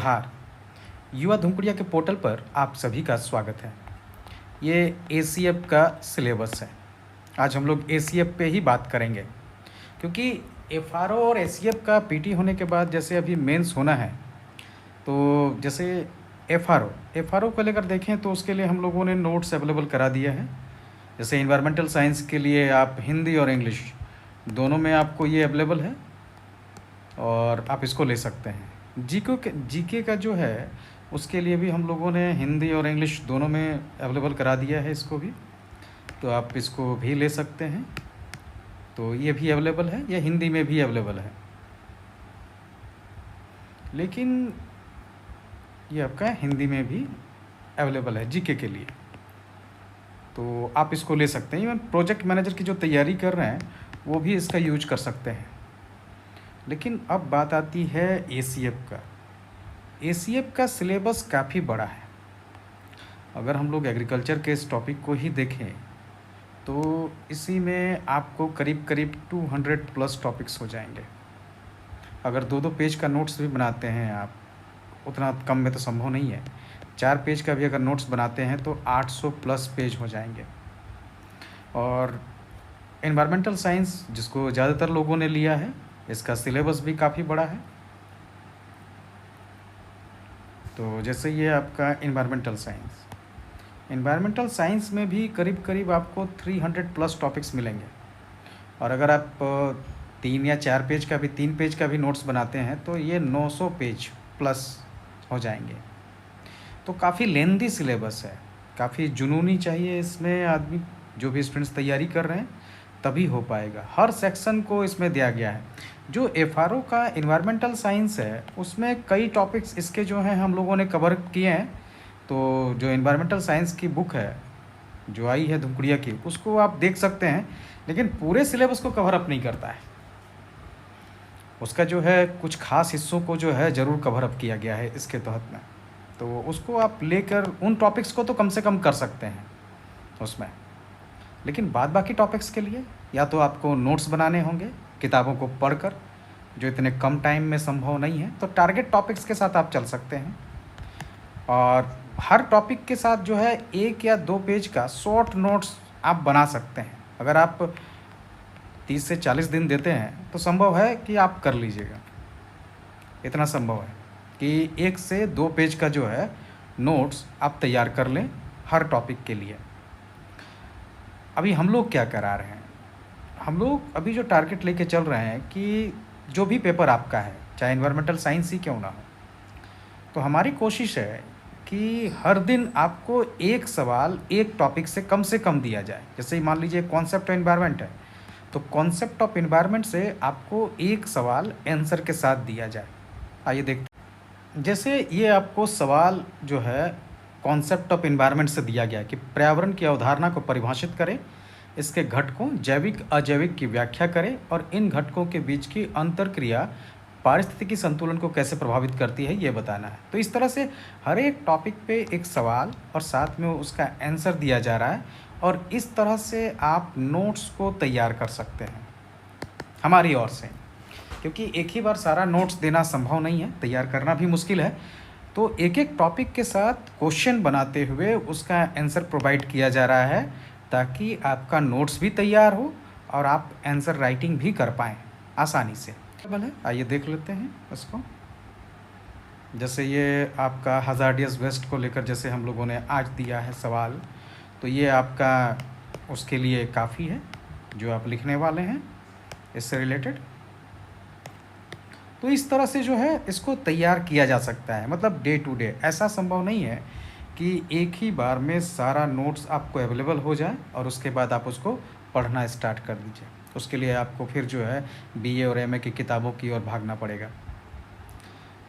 हार युवा धुमकुड़िया के पोर्टल पर आप सभी का स्वागत है। ये एसीएफ का सिलेबस है। आज हम लोग एसीएफ पे ही बात करेंगे, क्योंकि एफआरओ और एसीएफ का पीटी होने के बाद जैसे अभी मेंस होना है, तो जैसे एफआरओ को लेकर देखें तो उसके लिए हम लोगों ने नोट्स अवेलेबल करा दिया है। जैसे इन्वायरमेंटल साइंस के लिए आप हिंदी और इंग्लिश दोनों में आपको ये अवेलेबल है और आप इसको ले सकते हैं। जीके का जो है उसके लिए भी हम लोगों ने हिंदी और इंग्लिश दोनों में अवेलेबल करा दिया है इसको भी, तो आप इसको भी ले सकते हैं। तो ये भी अवेलेबल है, ये हिंदी में भी अवेलेबल है, लेकिन ये आपका हिंदी में भी अवेलेबल है जीके के लिए, तो आप इसको ले सकते हैं। इवन प्रोजेक्ट मैनेजर की जो तैयारी कर रहे हैं वो भी इसका यूज कर सकते हैं। लेकिन अब बात आती है एसीएफ का। एसीएफ का सिलेबस काफ़ी बड़ा है। अगर हम लोग एग्रीकल्चर के इस टॉपिक को ही देखें तो इसी में आपको करीब करीब 200 प्लस टॉपिक्स हो जाएंगे। अगर 2-2 पेज का नोट्स भी बनाते हैं आप, उतना कम में तो संभव नहीं है। 4 पेज का भी अगर नोट्स बनाते हैं तो 800 प्लस पेज हो जाएंगे। और एनवायरमेंटल साइंस जिसको ज़्यादातर लोगों ने लिया है, इसका सिलेबस भी काफ़ी बड़ा है। तो जैसे ये आपका इन्वायरमेंटल साइंस में भी करीब करीब आपको 300 प्लस टॉपिक्स मिलेंगे। और अगर आप 3 या 4 पेज का भी 3 पेज का भी नोट्स बनाते हैं तो ये 900 पेज प्लस हो जाएंगे। तो काफ़ी लेंदी सिलेबस है, काफ़ी जुनूनी चाहिए इसमें आदमी, जो भी स्टूडेंट्स तैयारी कर रहे हैं तभी हो पाएगा। हर सेक्शन को इसमें दिया गया है। जो एफआरओ का इन्वायरमेंटल साइंस है उसमें कई टॉपिक्स इसके जो हैं हम लोगों ने कवर किए हैं। तो जो इन्वायरमेंटल साइंस की बुक है जो आई है धुमकुड़िया की, उसको आप देख सकते हैं, लेकिन पूरे सिलेबस को कवर अप नहीं करता है। उसका जो है कुछ खास हिस्सों को जो है ज़रूर कवर अप किया गया है इसके तहत में, तो उसको आप लेकर उन टॉपिक्स को तो कम से कम कर सकते हैं उसमें। लेकिन बाद बाकी टॉपिक्स के लिए या तो आपको नोट्स बनाने होंगे किताबों को पढ़कर, जो इतने कम टाइम में संभव नहीं है, तो टारगेट टॉपिक्स के साथ आप चल सकते हैं। और हर टॉपिक के साथ जो है 1 या 2 पेज का शॉर्ट नोट्स आप बना सकते हैं। अगर आप 30 से 40 दिन देते हैं तो संभव है कि आप कर लीजिएगा। इतना संभव है कि 1 से 2 पेज का जो है नोट्स आप तैयार कर लें हर टॉपिक के लिए। अभी हम लोग क्या करा रहे हैं, हम लोग अभी जो टारगेट लेके चल रहे हैं कि जो भी पेपर आपका है, चाहे इन्वायरमेंटल साइंस ही क्यों ना हो, तो हमारी कोशिश है कि हर दिन आपको एक सवाल एक टॉपिक से कम दिया जाए। जैसे मान लीजिए कॉन्सेप्ट ऑफ एनवायरनमेंट है, तो कॉन्सेप्ट ऑफ एनवायरनमेंट से आपको एक सवाल आंसर के साथ दिया जाए। आइए देखते हैं। जैसे ये आपको सवाल जो है कॉन्सेप्ट ऑफ एनवायरनमेंट से दिया गया कि पर्यावरण की अवधारणा को परिभाषित करें, इसके घटकों जैविक अजैविक की व्याख्या करें और इन घटकों के बीच की अंतरक्रिया पारिस्थितिकी संतुलन को कैसे प्रभावित करती है ये बताना है। तो इस तरह से हर एक टॉपिक पे एक सवाल और साथ में उसका आंसर दिया जा रहा है, और इस तरह से आप नोट्स को तैयार कर सकते हैं हमारी ओर से, क्योंकि एक ही बार सारा नोट्स देना संभव नहीं है, तैयार करना भी मुश्किल है। तो एक एक टॉपिक के साथ क्वेश्चन बनाते हुए उसका आंसर प्रोवाइड किया जा रहा है, ताकि आपका नोट्स भी तैयार हो और आप आंसर राइटिंग भी कर पाएँ आसानी से। है, आइए देख लेते हैं इसको। जैसे ये आपका हज़ार्डियस वेस्ट को लेकर जैसे हम लोगों ने आज दिया है सवाल, तो ये आपका उसके लिए काफ़ी है जो आप लिखने वाले हैं इससे रिलेटेड। तो इस तरह से जो है इसको तैयार किया जा सकता है, मतलब डे टू डे। ऐसा संभव नहीं है कि एक ही बार में सारा नोट्स आपको अवेलेबल हो जाए और उसके बाद आप उसको पढ़ना स्टार्ट कर दीजिए। उसके लिए आपको फिर जो है बीए और एमए की किताबों की ओर भागना पड़ेगा।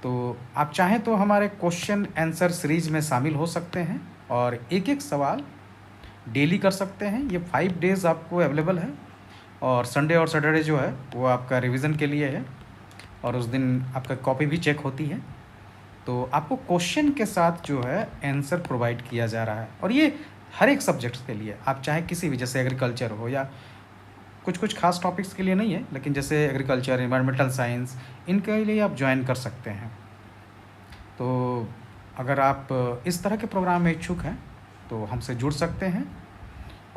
तो आप चाहें तो हमारे क्वेश्चन आंसर सीरीज में शामिल हो सकते हैं और एक एक सवाल डेली कर सकते हैं। ये 5 डेज़ आपको अवेलेबल है, और संडे और सैटरडे जो है वो आपका रिवीजन के लिए है, और उस दिन आपका कॉपी भी चेक होती है। तो आपको क्वेश्चन के साथ जो है आंसर प्रोवाइड किया जा रहा है, और ये हर एक सब्जेक्ट्स के लिए, आप चाहे किसी भी, जैसे एग्रीकल्चर हो या कुछ खास टॉपिक्स के लिए नहीं है, लेकिन जैसे एग्रीकल्चर, एनवायरमेंटल साइंस, इनके लिए आप ज्वाइन कर सकते हैं। तो अगर आप इस तरह के प्रोग्राम में इच्छुक हैं तो हमसे जुड़ सकते हैं,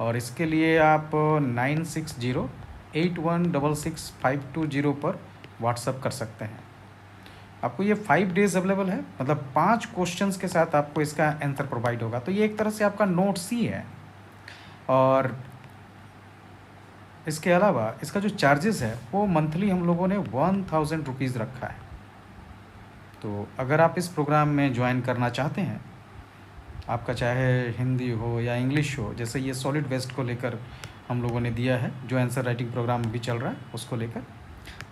और इसके लिए आप 9608166520 पर व्हाट्सअप कर सकते हैं। आपको ये 5 डेज़ अवेलेबल है, मतलब 5 क्वेश्चंस के साथ आपको इसका आंसर प्रोवाइड होगा। तो ये एक तरह से आपका नोट्स ही है। और इसके अलावा इसका जो चार्जेस है वो मंथली हम लोगों ने 1000 रुपीज़ रखा है। तो अगर आप इस प्रोग्राम में ज्वाइन करना चाहते हैं, आपका चाहे हिंदी हो या इंग्लिश हो, जैसे ये सॉलिड वेस्ट को लेकर हम लोगों ने दिया है, जो आंसर राइटिंग प्रोग्राम भी चल रहा है उसको लेकर,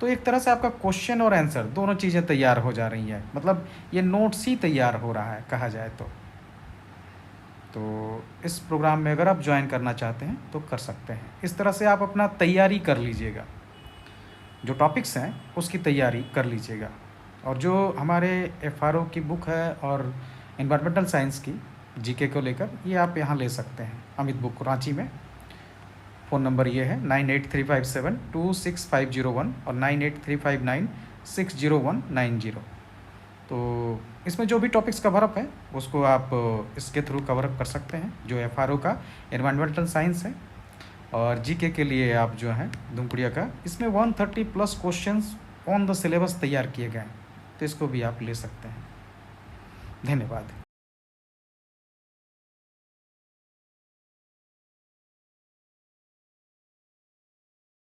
तो एक तरह से आपका क्वेश्चन और आंसर दोनों चीज़ें तैयार हो जा रही हैं। मतलब ये नोट्स ही तैयार हो रहा है कहा जाए तो इस प्रोग्राम में अगर आप ज्वाइन करना चाहते हैं तो कर सकते हैं। इस तरह से आप अपना तैयारी कर लीजिएगा, जो टॉपिक्स हैं उसकी तैयारी कर लीजिएगा। और जो हमारे FRO की बुक है और एनवायरमेंटल साइंस की GK को लेकर, ये आप यहाँ ले सकते हैं अमित बुक रांची में। फ़ोन नंबर ये है 9835726501 और 9835960190। तो इसमें जो भी टॉपिक्स कवर अप है उसको आप इसके थ्रू कवर अप कर सकते हैं, जो FRO का एनवायरमेंटल साइंस है। और GK के लिए आप जो है दुमकुड़िया का, इसमें 130+ क्वेश्चंस ऑन द सिलेबस तैयार किए गए हैं, तो इसको भी आप ले सकते हैं। धन्यवाद।